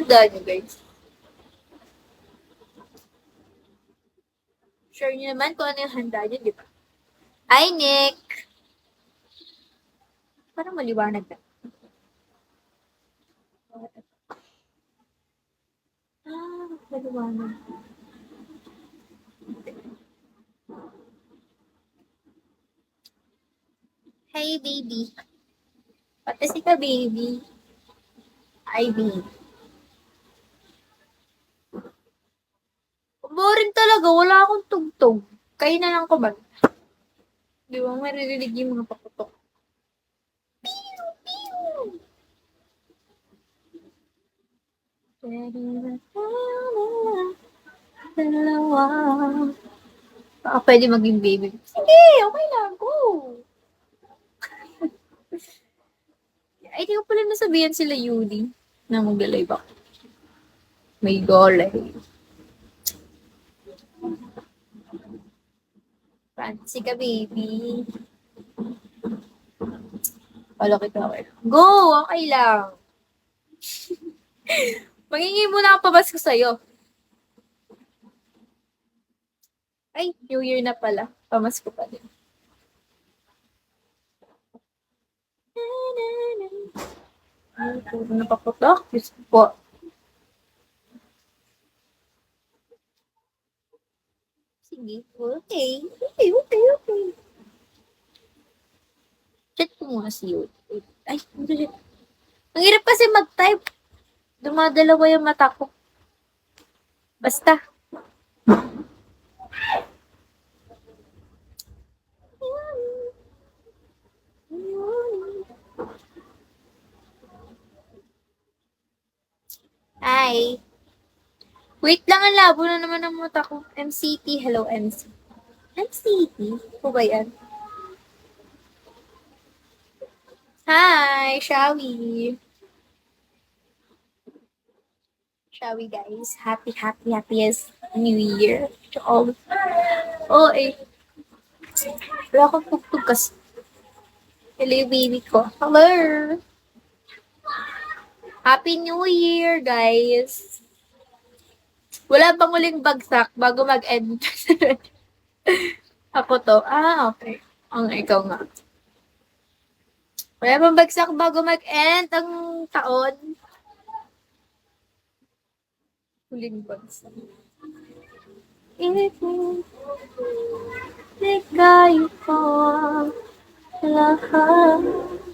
handa niyo, guys? Share niyo naman kung ano yung handa niyo, di ba? Hi, Nick! Parang maliwanag na. Maliwanag. Hey, baby. Patasi ka, baby. Hi, baby. Boring talaga. Wala akong tugtog. Kayo na lang ko ba? Di ba maririnig yung mga paputok? Pew! Pew! Dalawa. Baka pwede maging baby. Sige, okay lang. Go! Ay, di ko pala nasabihan sila Yuli na mag-live ako. May golay. Fancy ka, baby. Wala kita, okay. Go! Okay lang. Mangingi muna ako pabasko sa'yo. Ay, New Year na pala. Pamasko pa din. Ay, puro napaputok. Diyos ko po. Sige. Okay. Okay. Chat ko muna si Yod. Ay, ang hirap kasi mag-type. Dumadalawa yung mata ko. Basta. Hi. Wait lang, ang labo na naman ang mata ko. MCT. Hello, MC. MCT? Ano ba yan? Hi, shall we? Shall we, guys? Happiest New Year to all. Oh, eh. Wala akong tugtog kasi. Hello, baby ko. Hello. Happy New Year, guys. Wala bang uling bagsak bago mag-end? Ako to. Ah, okay. Ang ikaw nga. Wala bang bagsak bago mag-end ang taon? Huling bagsak. Ligay ko lahat.